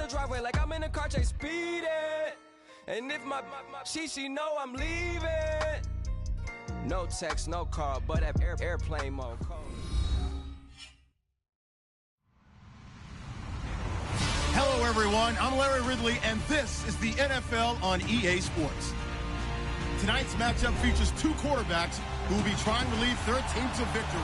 the driveway like I'm in a car chase speeding. And if my she know I'm leaving. No text, no call, but at airplane mode. Hello, everyone. I'm Larry Ridley, and this is the NFL on EA Sports. Tonight's matchup features two quarterbacks who will be trying to lead their teams to victory.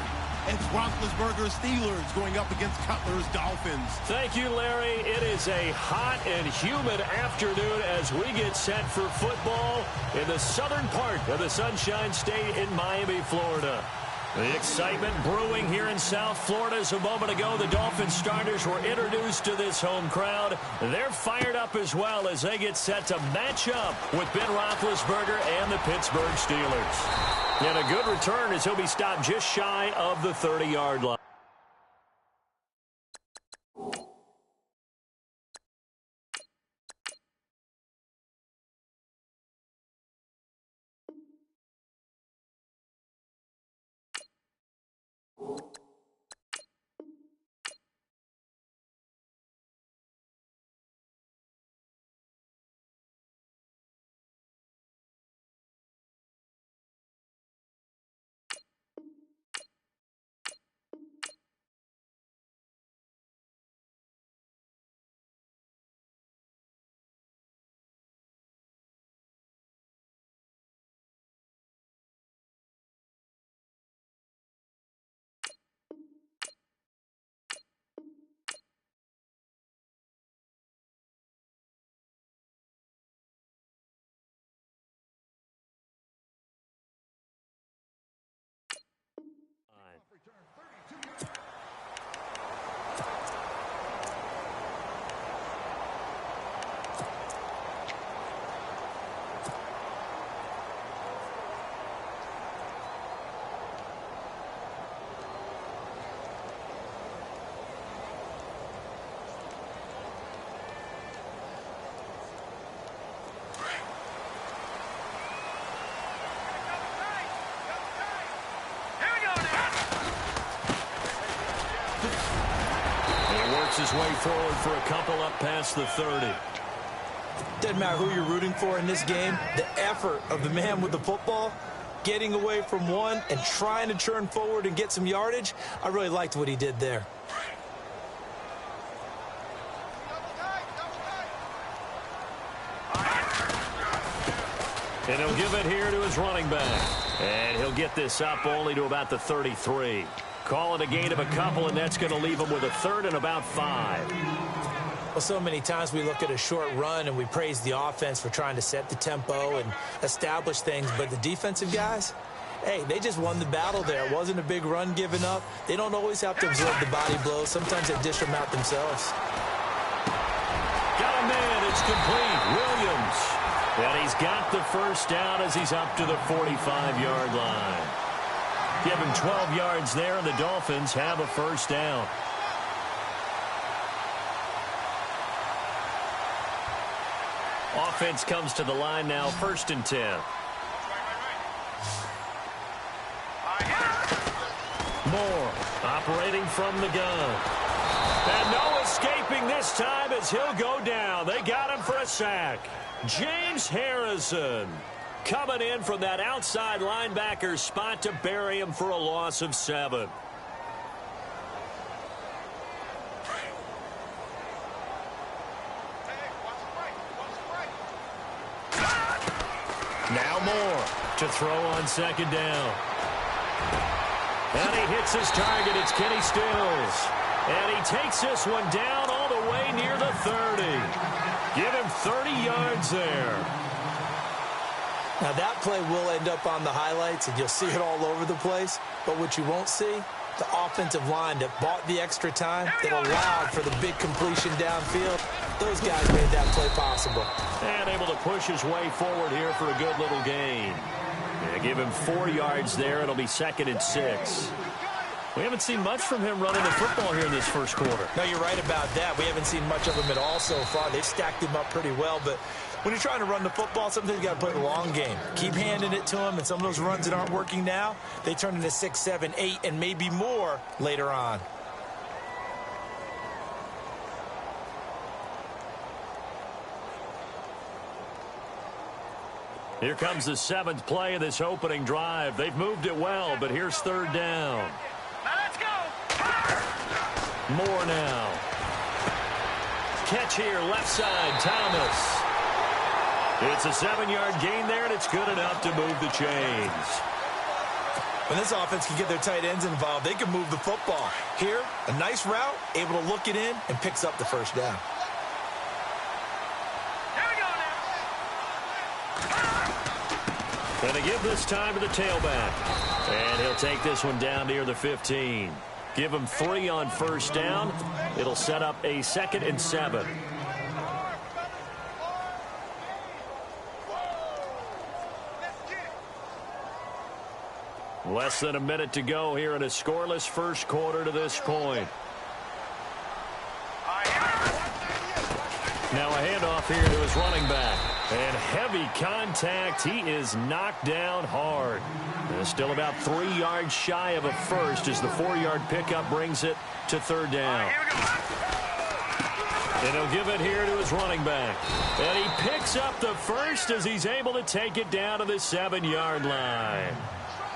It's Roethlisberger's Steelers going up against Cutler's Dolphins. Thank you, Larry. It is a hot and humid afternoon as we get set for football in the southern part of the Sunshine State in Miami, Florida. The excitement brewing here in South Florida. As a moment ago, the Dolphins starters were introduced to this home crowd. They're fired up as well as they get set to match up with Ben Roethlisberger and the Pittsburgh Steelers. And a good return as he'll be stopped just shy of the 30-yard line. His way forward for a couple up past the 30. Doesn't matter who you're rooting for in this game. The effort of the man with the football, getting away from one and trying to turn forward and get some yardage, I really liked what he did there. And he'll give it here to his running back. And he'll get this up only to about the 33. Call it a gain of a couple, and that's going to leave him with a third and about 5. Well, so many times we look at a short run and we praise the offense for trying to set the tempo and establish things, but the defensive guys, hey, they just won the battle there. It wasn't a big run given up. They don't always have to absorb the body blows. Sometimes they dish them out themselves. Got him in. It's complete. Williams. And he's got the first down as he's up to the 45-yard line. Give him 12 yards there, and the Dolphins have a first down. Offense comes to the line now, 1st and 10. Moore operating from the gun. And no escaping this time as he'll go down. They got him for a sack. James Harrison coming in from that outside linebacker spot to bury him for a loss of 7. Now Moore to throw on 2nd down. And he hits his target. It's Kenny Stills. And he takes this one down all the way near the 30. Give him 30 yards there. Now, that play will end up on the highlights, and you'll see it all over the place. But what you won't see, the offensive line that bought the extra time, that allowed for the big completion downfield. Those guys made that play possible. And able to push his way forward here for a good little gain. Yeah, give him 4 yards there. It'll be 2nd and 6. We haven't seen much from him running the football here in this first quarter. No, you're right about that. We haven't seen much of him at all so far. They've stacked him up pretty well, but when you're trying to run the football, sometimes you got to play the long game. Keep handing it to him, and some of those runs that aren't working now, they turn into 6, 7, 8, and maybe more later on. Here comes the 7th play of this opening drive. They've moved it well, but here's 3rd down. Now let's go. More now. Catch here, left side, Thomas. It's a 7-yard gain there, and it's good enough to move the chains. When this offense can get their tight ends involved, they can move the football. Here, a nice route, able to look it in, and picks up the 1st down. Here we go now. Going to give this time to the tailback. And he'll take this one down near the 15. Give him 3 on 1st down. It'll set up a 2nd and 7. Less than a minute to go here in a scoreless first quarter to this point. Now a handoff here to his running back. And heavy contact. He is knocked down hard. And still about 3 yards shy of a first as the 4-yard pickup brings it to 3rd down. And he'll give it here to his running back. And he picks up the first as he's able to take it down to the 7-yard line.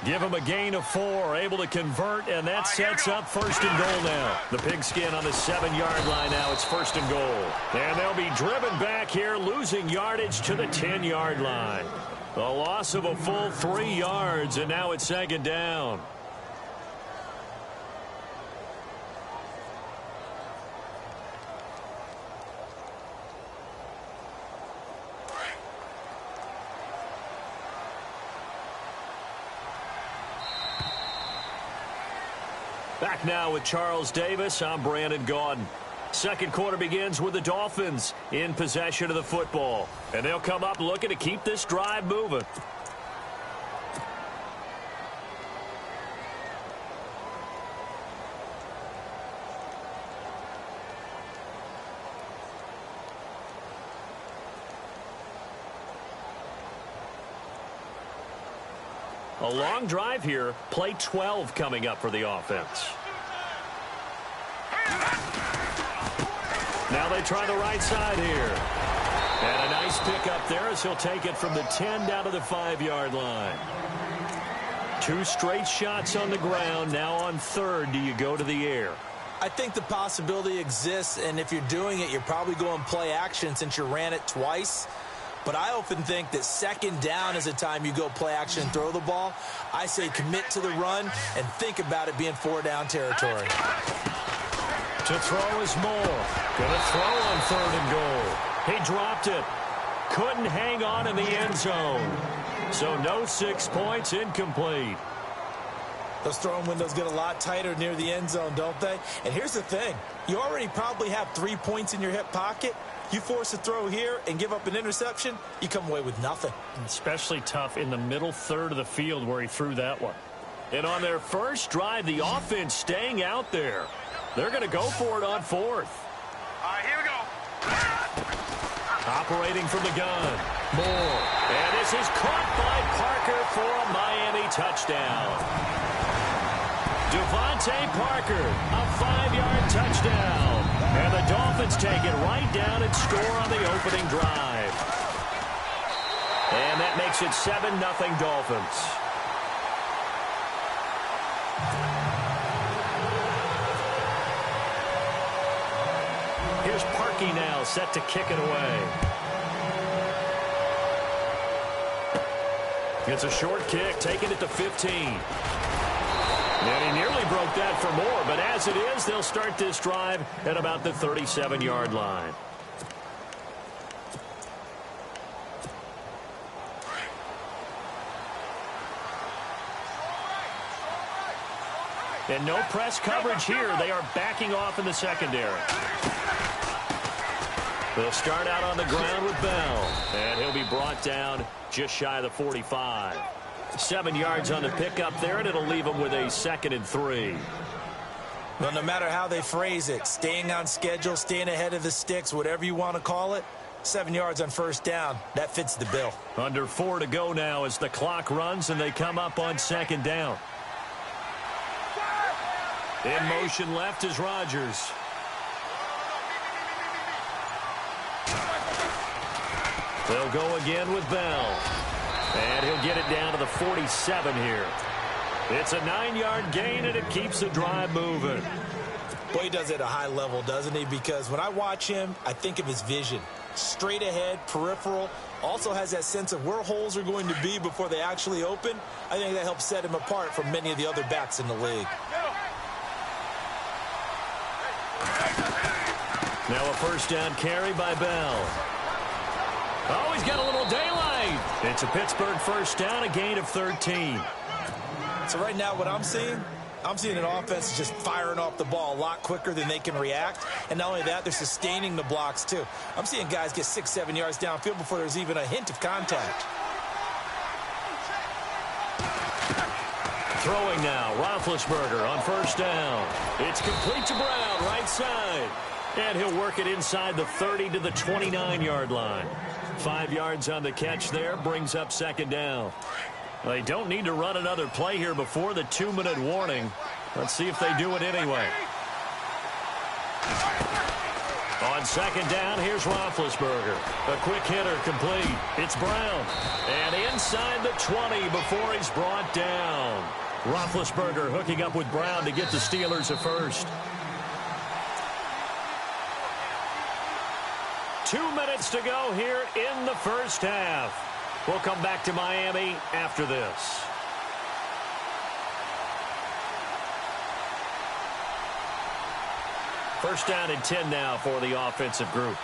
Give him a gain of 4, able to convert, and that sets up 1st and goal now. The pigskin on the 7-yard line now. It's 1st and goal. And they'll be driven back here, losing yardage to the 10-yard line. A loss of a full 3 yards, and now it's 2nd down. Back now with Charles Davis. I'm Brandon Gaudin. Second quarter begins with the Dolphins in possession of the football. And they'll come up looking to keep this drive moving. A long drive here. Play 12 coming up for the offense. Now they try the right side here. And a nice pickup there as he'll take it from the 10 down to the 5-yard line. 2 straight shots on the ground. Now on 3rd, do you go to the air? I think the possibility exists, and if you're doing it, you're probably going play action since you ran it twice. But I often think that 2nd down is a time you go play action and throw the ball. I say commit to the run and think about it being 4-down territory. To throw is Moore. Going to throw on 3rd and goal. He dropped it. Couldn't hang on in the end zone. So no 6 points, incomplete. Those throwing windows get a lot tighter near the end zone, don't they? And here's the thing. You already probably have 3 points in your hip pocket. You force a throw here and give up an interception, you come away with nothing. Especially tough in the middle 3rd of the field where he threw that one. And on their first drive, the offense staying out there. They're going to go for it on 4th. All right, here we go. Operating from the gun. Moore. And this is caught by Parker for a Miami touchdown. Devontae Parker, a 5-yard touchdown. And the Dolphins take it right down and score on the opening drive. And that makes it 7-0 Dolphins. Here's Parkey now, set to kick it away. It's a short kick, taking it to 15. And he nearly broke that for more, but as it is, they'll start this drive at about the 37-yard line. And no press coverage here. They are backing off in the secondary. They'll start out on the ground with Bell. And he'll be brought down just shy of the 45. 7 yards on the pickup there, and it'll leave him with a 2nd and 3. Well, no matter how they phrase it, staying on schedule, staying ahead of the sticks, whatever you want to call it, 7 yards on 1st down, that fits the bill. Under 4 to go now as the clock runs, and they come up on 2nd down. In motion left is Rodgers. They'll go again with Bell. And he'll get it down to the 47 here. It's a 9-yard gain, and it keeps the drive moving. Boy, he does it at a high level, doesn't he? Because when I watch him, I think of his vision. Straight ahead, peripheral, also has that sense of where holes are going to be before they actually open. I think that helps set him apart from many of the other backs in the league. Now a first down carry by Bell. Oh, he's got a little daylight. It's a Pittsburgh first down, a gain of 13. So right now what I'm seeing an offense just firing off the ball a lot quicker than they can react. And not only that, they're sustaining the blocks too. I'm seeing guys get 6-7 yards downfield before there's even a hint of contact. Throwing now, Roethlisberger on first down. It's complete to Brown, right side. And he'll work it inside the 30 to the 29-yard line. 5 yards on the catch there, brings up second down. They don't need to run another play here before the 2-minute warning. Let's see if they do it anyway. On second down, here's Roethlisberger. A quick hitter complete. It's Brown. And inside the 20 before he's brought down. Roethlisberger hooking up with Brown to get the Steelers a first. 2 minutes to go here in the first half. We'll come back to Miami after this. First down and 10 now for the offensive group.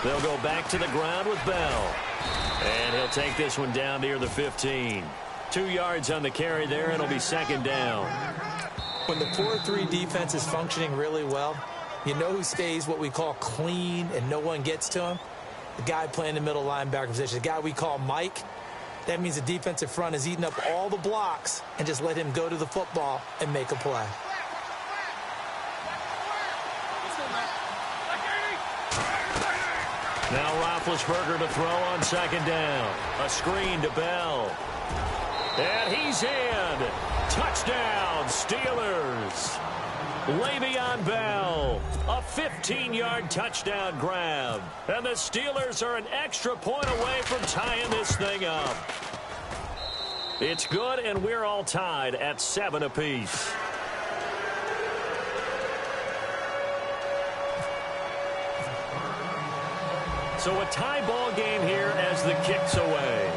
They'll go back to the ground with Bell. And he'll take this one down near the 15. 2 yards on the carry there, and it'll be second down. When the 4-3 defense is functioning really well, you know who stays what we call clean and no one gets to him? The guy playing the middle linebacker position, the guy we call Mike. That means the defensive front is eating up all the blocks and just let him go to the football and make a play. Now Roethlisberger to throw on second down. A screen to Bell. And he's in. Touchdown, Steelers. Le'Veon Bell, a 15-yard touchdown grab. And the Steelers are an extra point away from tying this thing up. It's good, and we're all tied at 7 apiece. So a tie ball game here as the kick's away.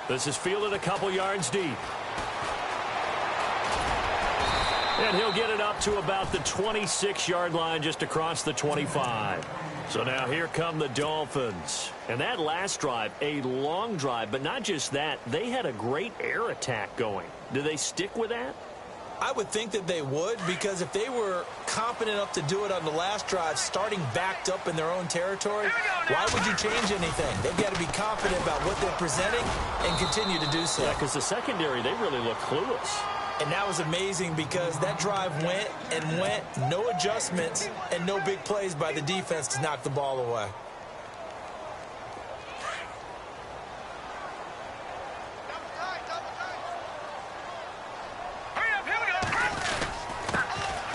This is fielded a couple yards deep. And he'll get it up to about the 26-yard line just across the 25. So now here come the Dolphins. And that last drive, a long drive, but not just that. They had a great air attack going. Do they stick with that? I would think that they would, because if they were confident enough to do it on the last drive, starting backed up in their own territory, why would you change anything? They've got to be confident about what they're presenting and continue to do so. Yeah, because the secondary, they really look clueless. And that was amazing because that drive went and went, no adjustments and no big plays by the defense to knock the ball away.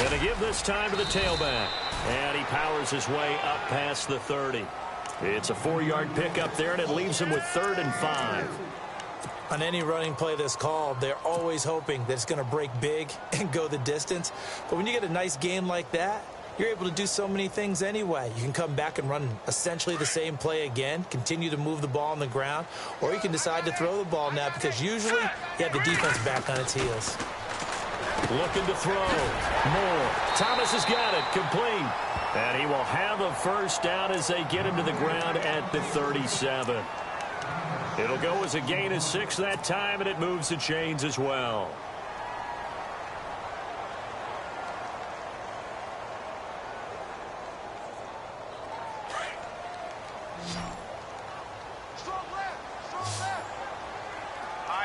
And to give this time to the tailback. And he powers his way up past the 30. It's a 4-yard pickup there, and it leaves him with 3rd and 5. On any running play that's called, they're always hoping that it's going to break big and go the distance. But when you get a nice game like that, you're able to do so many things anyway. You can come back and run essentially the same play again, continue to move the ball on the ground, or you can decide to throw the ball now because usually you have the defense back on its heels. Looking to throw. Moore. Thomas has got it. Complete. And he will have a first down as they get him to the ground at the 37. It'll go as a gain of 6 that time, and it moves the chains as well.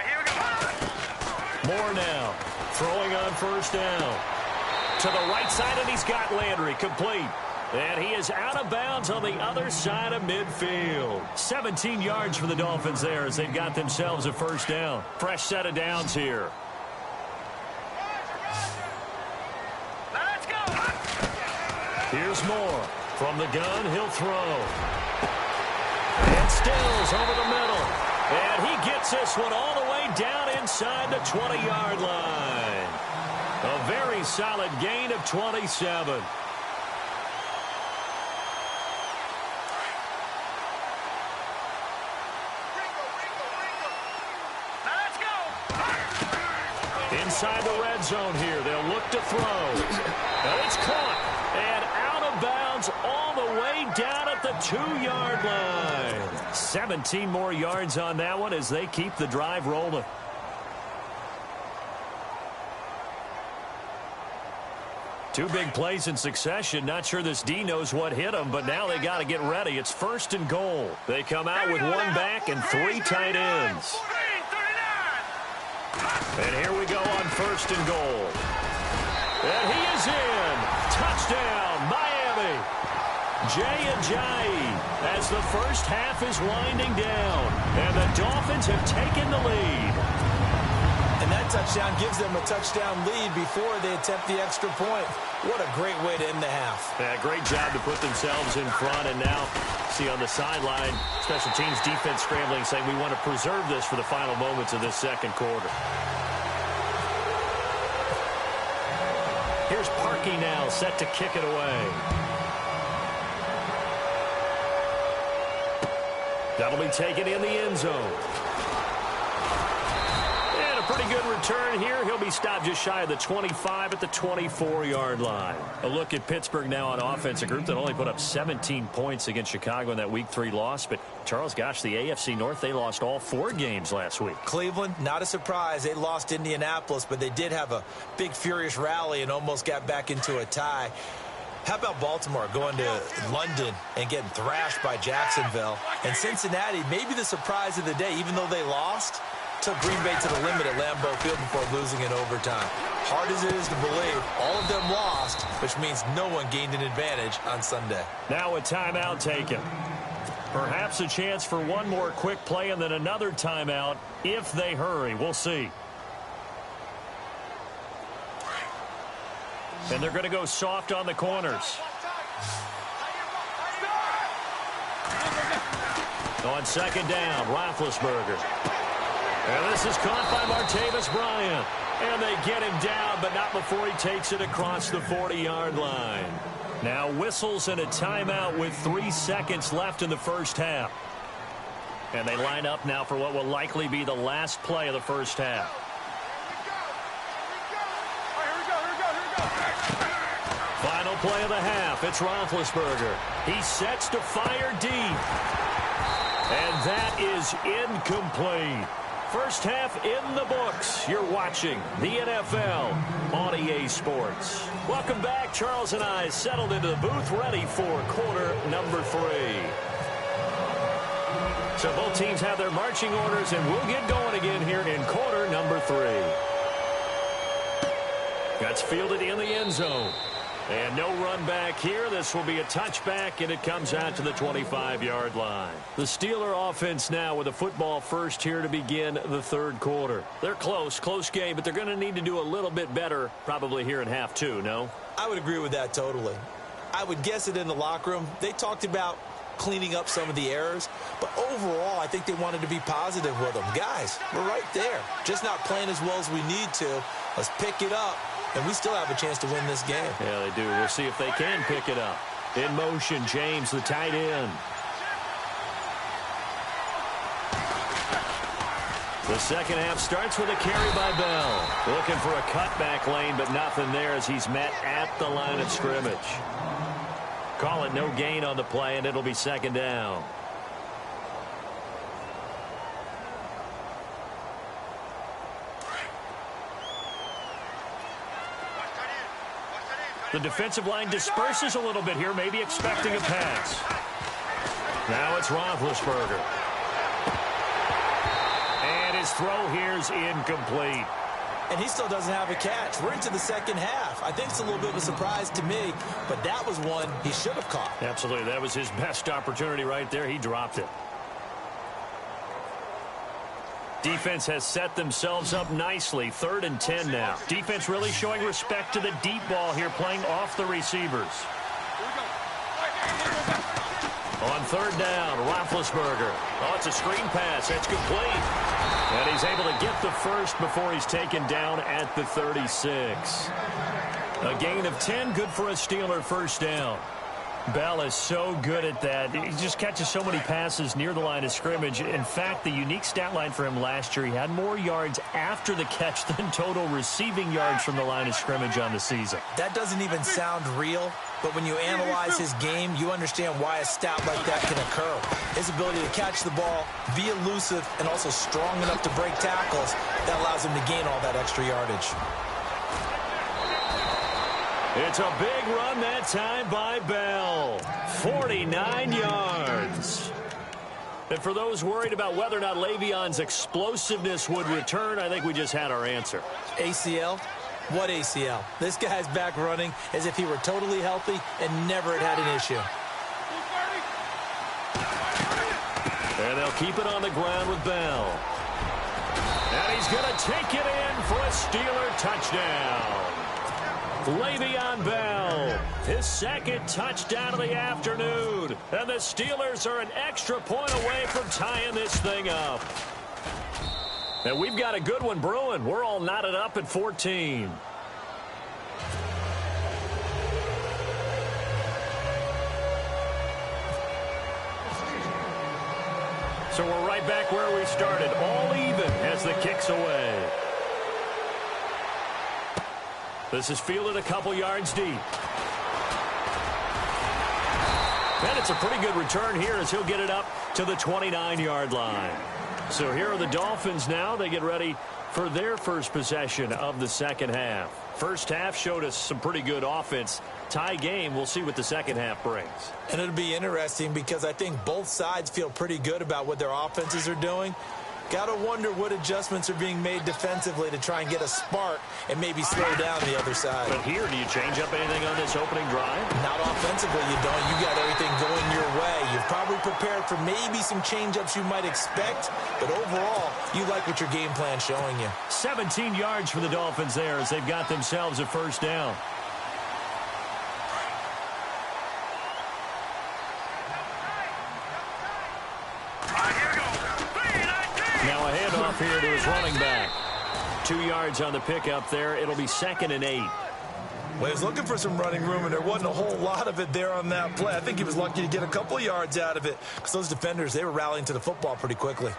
Here we go. Moore now. Throwing on first down. To the right side, and he's got Landry. Complete. And he is out of bounds on the other side of midfield. 17 yards for the Dolphins there as they've got themselves a first down. Fresh set of downs here. Here's Moore. From the gun, he'll throw. And Stills over the middle. And he gets this one all the way down inside the 20-yard line. A very solid gain of 27. Inside the red zone here. They'll look to throw. And it's caught. And out of bounds all the way down at the 2-yard line. 17 more yards on that one as they keep the drive rolling. Two big plays in succession. Not sure this D knows what hit them, but now they got to get ready. It's 1st and goal. They come out with one back and 3 tight ends. And here we go on 1st and goal. And he is in. Touchdown, Miami. Jaycazzz as the first half is winding down. And the Dolphins have taken the lead. And that touchdown gives them a touchdown lead before they attempt the extra point. What a great way to end the half. Yeah, great job to put themselves in front. And now, see on the sideline, special teams defense scrambling, saying we want to preserve this for the final moments of this second quarter. Here's Parkey now, set to kick it away. That'll be taken in the end zone. And a pretty good return here. He'll be stopped just shy of the 25 at the 24-yard line. A look at Pittsburgh now on offense, a group that only put up 17 points against Chicago in that Week 3 loss. But, Charles, gosh, the AFC North, they lost all 4 games last week. Cleveland, not a surprise. They lost Indianapolis, but they did have a big, furious rally and almost got back into a tie. How about Baltimore going to London and getting thrashed by Jacksonville? And Cincinnati, maybe the surprise of the day, even though they lost, took Green Bay to the limit at Lambeau Field before losing in overtime. Hard as it is to believe, all of them lost, which means no one gained an advantage on Sunday. Now a timeout taken. Perhaps a chance for one more quick play and then another timeout if they hurry. We'll see. And they're going to go soft on the corners. On 2nd down, Roethlisberger. And this is caught by Martavis Bryant. And they get him down, but not before he takes it across the 40-yard line. Now whistles and a timeout with 3 seconds left in the first half. And they line up now for what will likely be the last play of the first half. Final play of the half. It's Roethlisberger. He sets to fire deep. And that is incomplete. First half in the books. You're watching the NFL on EA Sports. Welcome back. Charles and I settled into the booth, ready for quarter number 3. So both teams have their marching orders, and we'll get going again here in quarter number 3. That's fielded in the end zone. And no run back here. This will be a touchback, and it comes out to the 25-yard line. The Steeler offense now with a football first here to begin the third quarter. They're close game, but they're going to need to do a little bit better probably here in half 2, no? I would agree with that totally. I would guess it in the locker room. They talked about cleaning up some of the errors, but overall I think they wanted to be positive with them. Guys, we're right there. Just not playing as well as we need to. Let's pick it up. And we still have a chance to win this game. Yeah, they do. We'll see if they can pick it up. In motion, James, the tight end. The second half starts with a carry by Bell. Looking for a cutback lane, but nothing there as he's met at the line of scrimmage. Call it no gain on the play, and it'll be 2nd down. The defensive line disperses a little bit here, maybe expecting a pass. Now it's Roethlisberger. And his throw here is incomplete. And he still doesn't have a catch. We're into the second half. I think it's a little bit of a surprise to me, but that was one he should have caught. Absolutely. That was his best opportunity right there. He dropped it. Defense has set themselves up nicely. 3rd and 10 now. Defense really showing respect to the deep ball here, playing off the receivers. On third down, Roethlisberger. Oh, it's a screen pass. It's complete. And he's able to get the first before he's taken down at the 36. A gain of 10, good for a Steeler first down. Bell is so good at that. He just catches so many passes near the line of scrimmage. In fact, the unique stat line for him last year, he had more yards after the catch than total receiving yards from the line of scrimmage on the season. That doesn't even sound real, but when you analyze his game, you understand why a stat like that can occur. His ability to catch the ball, be elusive, and also strong enough to break tackles, that allows him to gain all that extra yardage. It's a big run that time by Bell. 49 yards. And for those worried about whether or not Le'Veon's explosiveness would return, I think we just had our answer. ACL? What ACL? This guy's back running as if he were totally healthy and never had an issue. And they'll keep it on the ground with Bell. And he's going to take it in for a Steeler touchdown. Le'Veon Bell, his second touchdown of the afternoon. And the Steelers are an extra point away from tying this thing up. And we've got a good one brewing. We're all knotted up at 14. So we're right back where we started, all even as the kick's away. This is fielded a couple yards deep. And it's a pretty good return here as he'll get it up to the 29-yard line. So here are the Dolphins now. They get ready for their first possession of the second half. First half showed us some pretty good offense. Tie game, we'll see what the second half brings. And it'll be interesting because I think both sides feel pretty good about what their offenses are doing. Got to wonder what adjustments are being made defensively to try and get a spark and maybe slow down the other side. But here, do you change up anything on this opening drive? Not offensively, you don't. You got everything going your way. You've probably prepared for maybe some change-ups you might expect, but overall, you like what your game plan's showing you. 17 yards for the Dolphins there as they've got themselves a first down. Now a handoff here to his running back. 2 yards on the pickup there. It'll be 2nd and 8. Well, he was looking for some running room, and there wasn't a whole lot of it there on that play. I think he was lucky to get a couple of yards out of it because those defenders, they were rallying to the football pretty quickly.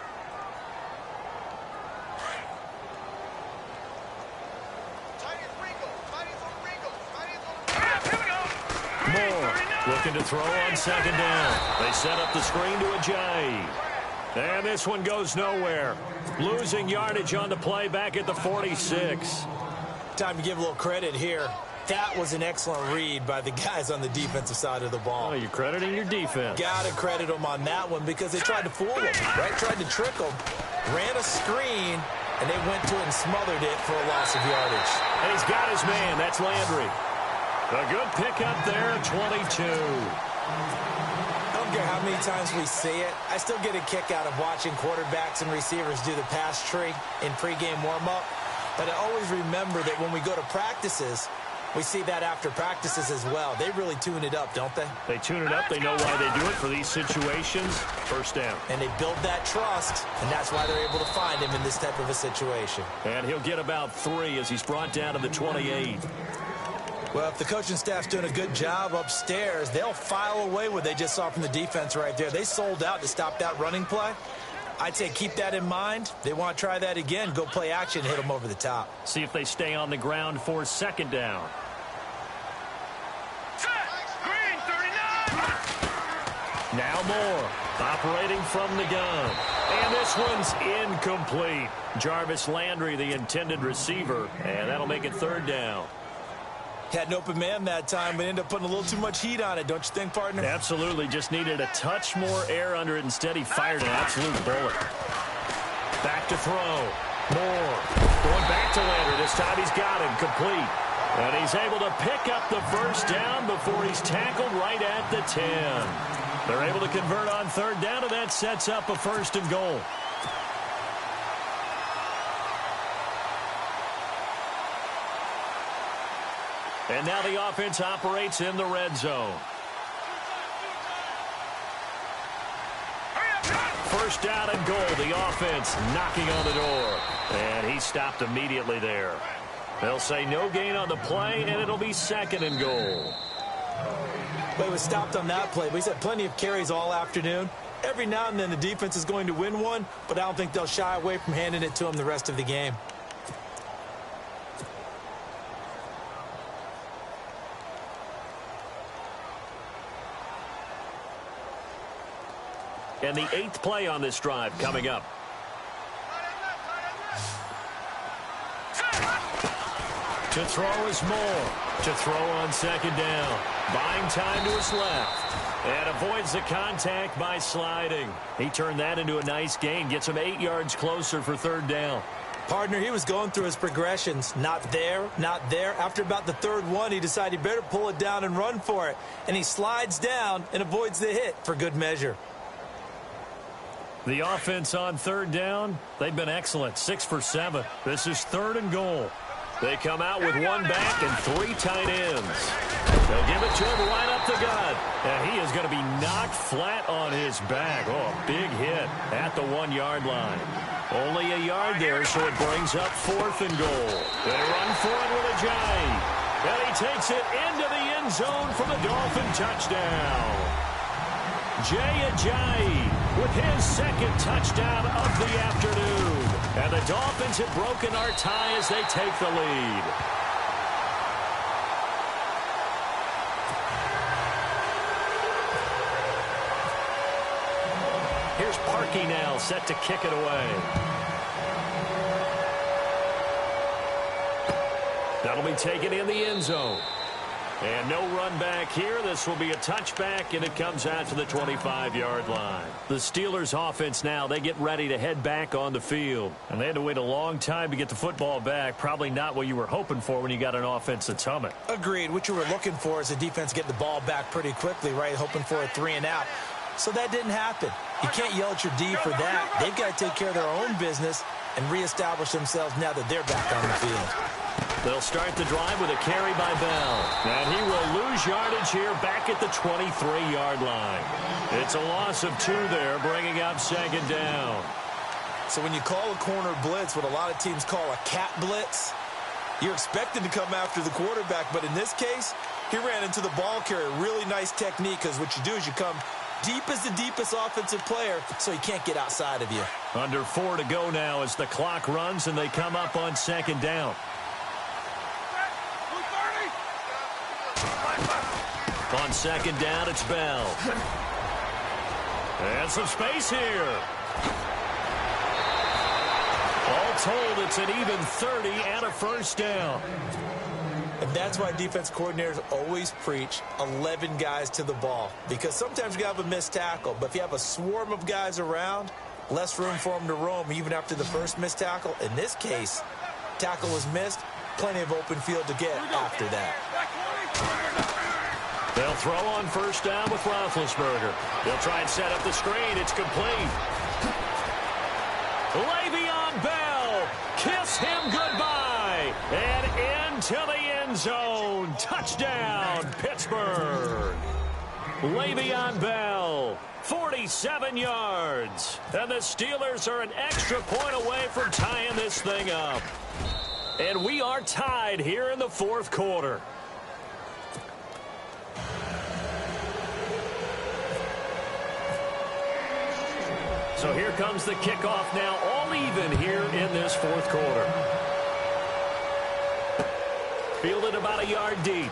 Moore looking to throw on 2nd down. They set up the screen to Ajayi. And this one goes nowhere. Losing yardage on the play back at the 46. Time to give a little credit here. That was an excellent read by the guys on the defensive side of the ball. Oh, you're crediting your defense. Got to credit them on that one because they tried to fool him, right? Tried to trick him. Ran a screen, and they went to it and smothered it for a loss of yardage. And he's got his man. That's Landry. A good pickup there, 22. I don't care how many times we see it. I still get a kick out of watching quarterbacks and receivers do the pass tree in pregame warm-up. But I always remember that when we go to practices, we see that after practices as well. They really tune it up, don't they? They tune it up. They know why they do it for these situations. First down. And they build that trust, and that's why they're able to find him in this type of a situation. And he'll get about 3 as he's brought down to the 28. Well, if the coaching staff's doing a good job upstairs, they'll file away what they just saw from the defense right there. They sold out to stop that running play. I'd say keep that in mind. They want to try that again. Go play action, hit them over the top. See if they stay on the ground for 2nd down. Now Moore operating from the gun. And this one's incomplete. Jarvis Landry, the intended receiver, and that'll make it 3rd down. Had an open man that time, but ended up putting a little too much heat on it, don't you think, partner? Absolutely. Just needed a touch more air under it. Instead, he fired an absolute bullet. Back to throw. Moore going back to Landry. This time he's got him complete. And he's able to pick up the first down before he's tackled right at the 10. They're able to convert on 3rd down, and that sets up a 1st and goal. And now the offense operates in the red zone. First down and goal. The offense knocking on the door. And he stopped immediately there. They'll say no gain on the play, and it'll be second and goal. Well, he was stopped on that play, but he's had plenty of carries all afternoon. Every now and then the defense is going to win one, but I don't think they'll shy away from handing it to him the rest of the game. And the 8th play on this drive coming up. To throw is Moore. To throw on second down. Buying time to his left. And avoids the contact by sliding. He turned that into a nice gain. Gets him 8 yards closer for third down. Partner, he was going through his progressions. Not there, not there. After about the third one, he decided he better pull it down and run for it. And he slides down and avoids the hit for good measure. The offense on third down, they've been excellent. 6 for 7. This is third and goal. They come out with one back and 3 tight ends. They'll give it to him right up the gut. And he is going to be knocked flat on his back. Oh, a big hit at the 1 yard line. Only a yard there, so it brings up 4th and goal. They run for it with a giant. And he takes it into the end zone for the Dolphin touchdown. Jaycazzz with his second touchdown of the afternoon. And the Dolphins have broken our tie as they take the lead. Here's Parkey now, set to kick it away. That'll be taken in the end zone. And no run back here. This will be a touchback, and it comes out to the 25-yard line. The Steelers' offense now, they get ready to head back on the field. And they had to wait a long time to get the football back. Probably not what you were hoping for when you got an offense that's humming. Agreed. What you were looking for is a defense get the ball back pretty quickly, right? Hoping for a 3 and out. So that didn't happen. You can't yell at your D for that. They've got to take care of their own business and reestablish themselves now that they're back on the field. They'll start the drive with a carry by Bell. And he will lose yardage here back at the 23-yard line. It's a loss of 2 there, bringing up second down. So when you call a corner blitz, what a lot of teams call a cat blitz, you're expected to come after the quarterback. But in this case, he ran into the ball carrier. Really nice technique, because what you do is you come deep as the deepest offensive player, so he can't get outside of you. Under 4 to go now as the clock runs, and they come up on second down. On second down, it's Bell. And some space here. All told, it's an even 30 and a first down. And that's why defense coordinators always preach 11 guys to the ball. Because sometimes you have a missed tackle, but if you have a swarm of guys around, less room for them to roam even after the first missed tackle. In this case, tackle was missed, plenty of open field to get after that. They'll throw on first down with Roethlisberger. They'll try and set up the screen. It's complete. Le'Veon Bell, kiss him goodbye. And into the end zone. Touchdown, Pittsburgh. Le'Veon Bell, 47 yards. And the Steelers are an extra point away from tying this thing up. And we are tied here in the fourth quarter. So here comes the kickoff now, all even here in this fourth quarter. Fielded about a yard deep.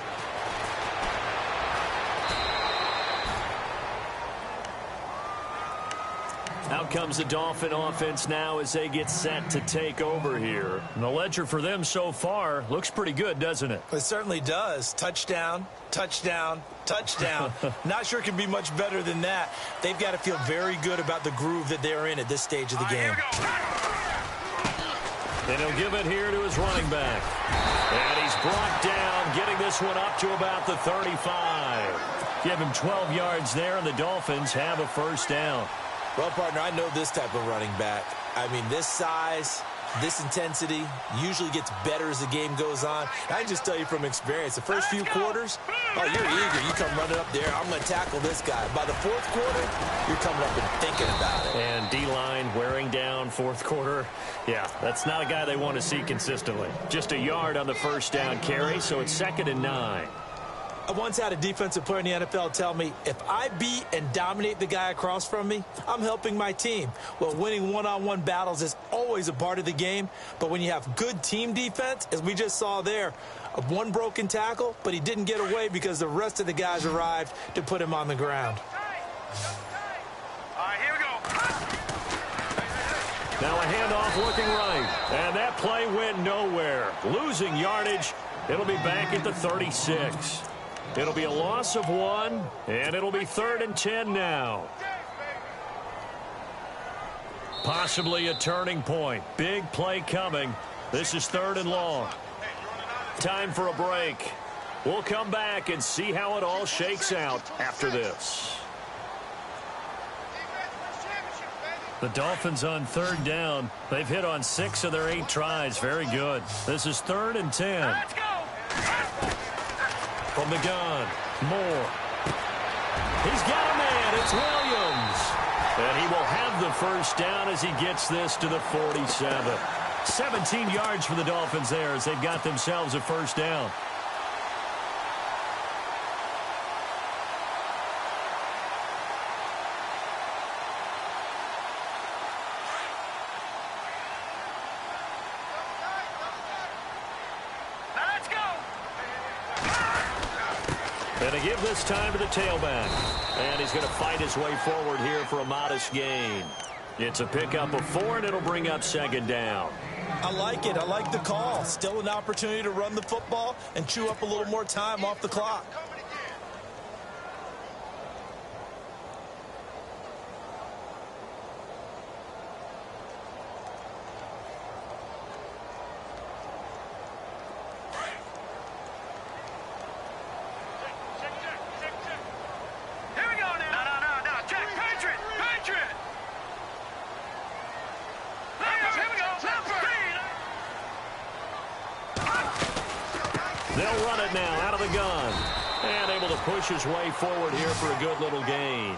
Out comes the Dolphin offense now as they get set to take over here. And the ledger for them so far looks pretty good, doesn't it? It certainly does. Touchdown, touchdown, touchdown. Not sure it can be much better than that. They've got to feel very good about the groove that they're in at this stage of the game. And he'll give it here to his running back. And he's brought down, getting this one up to about the 35. Give him 12 yards there, and the Dolphins have a first down. Well, partner, I know this type of running back. I mean, this size, This intensity usually gets better as the game goes on. I can just tell you from experience, the first few quarters, oh, you're eager. You come running up there, I'm going to tackle this guy. By the fourth quarter, you're coming up and thinking about it. And D-line wearing down fourth quarter. Yeah, that's not a guy they want to see consistently. Just a yard on the first down carry, so it's 2nd and 9. I once had a defensive player in the NFL tell me, if I beat and dominate the guy across from me, I'm helping my team. Well, winning one-on-one battles is always a part of the game, but when you have good team defense, as we just saw there, one broken tackle, but he didn't get away because the rest of the guys arrived to put him on the ground. All right, here we go. Now a handoff looking right, and that play went nowhere. Losing yardage, it'll be back at the 36. It'll be a loss of 1, and it'll be 3rd and 10 now. Possibly a turning point. Big play coming. This is 3rd and long. Time for a break. We'll come back and see how it all shakes out after this. The Dolphins on 3rd down. They've hit on 6 of their 8 tries. Very good. This is 3rd and 10. Let's go. From the gun, Moore. He's got a man. It's Williams. And he will have the first down as he gets this to the 47. 17 yards for the Dolphins there as they've got themselves a first down. And to give this time to the tailback. And he's going to fight his way forward here for a modest gain. It's a pickup of 4, and it'll bring up 2nd down. I like it. I like the call. Still an opportunity to run the football and chew up a little more time off the clock. They'll run it now out of the gun. And able to push his way forward here for a good little gain.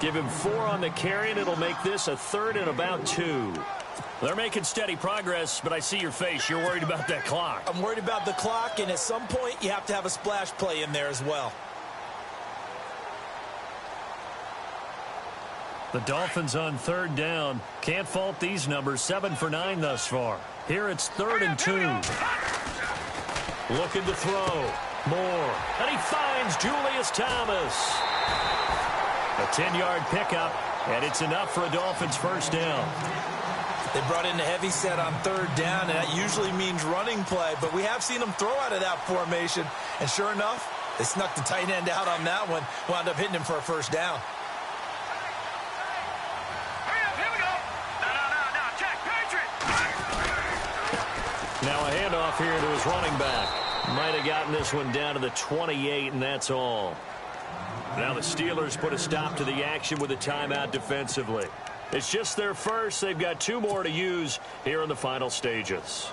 Give him 4 on the carry, and it'll make this a 3rd and about 2. They're making steady progress, but I see your face. You're worried about that clock. I'm worried about the clock, and at some point, you have to have a splash play in there as well. The Dolphins on 3rd down. Can't fault these numbers. 7 for 9 thus far. Here it's 3rd and 2. Looking to throw. Moore. And he finds Julius Thomas. A 10-yard pickup, and it's enough for a Dolphins first down. They brought in a heavy set on 3rd down, and that usually means running play, but we have seen them throw out of that formation, and sure enough, they snuck the tight end out on that one, wound up hitting him for a first down. Now a handoff here to his running back. Might have gotten this one down to the 28, and that's all. Now the Steelers put a stop to the action with a timeout defensively. It's just their first. They've got 2 more to use here in the final stages.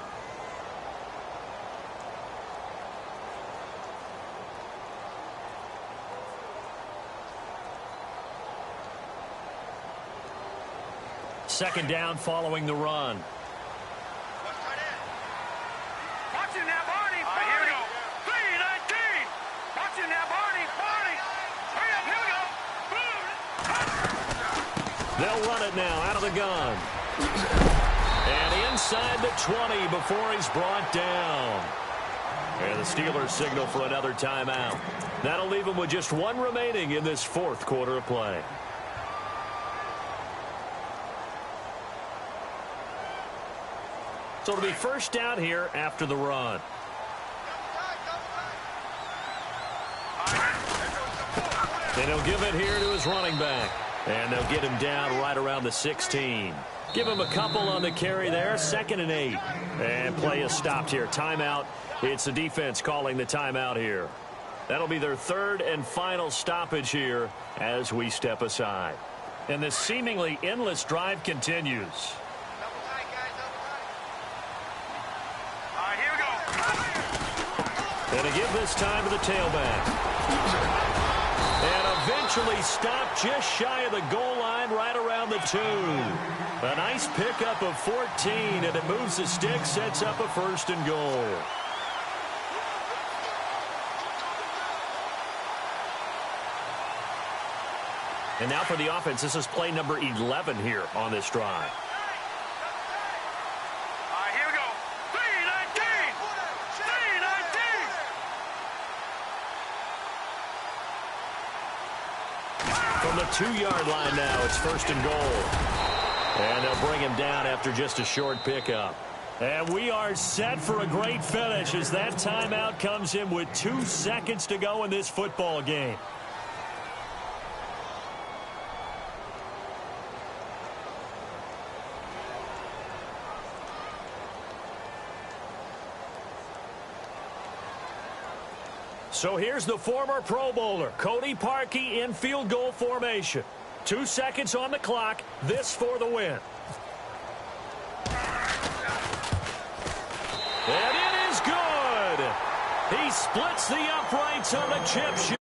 Second down following the run. They'll run it now out of the gun. And inside the 20 before he's brought down. And the Steelers signal for another timeout. That'll leave them with just 1 remaining in this 4th quarter of play. So it'll be first down here after the run. And he'll give it here to his running back. And they'll get him down right around the 16. Give him a couple on the carry there. 2nd and 8. And play is stopped here. Timeout. It's the defense calling the timeout here. That'll be their 3rd and final stoppage here as we step aside. And this seemingly endless drive continues. And to give this time to the tailback. And eventually stopped just shy of the goal line right around the 2. A nice pickup of 14, and it moves the stick, sets up a 1st and goal. And now for the offense, this is play number 11 here on this drive. Here we go. 3-19! 3-19! From the 2-yard line now, it's 1st and goal. And they'll bring him down after just a short pickup. And we are set for a great finish as that timeout comes in with 2 seconds to go in this football game. So here's the former Pro Bowler, Cody Parkey, in field goal formation. 2 seconds on the clock. This for the win. And it is good. He splits the uprights on the chip shot.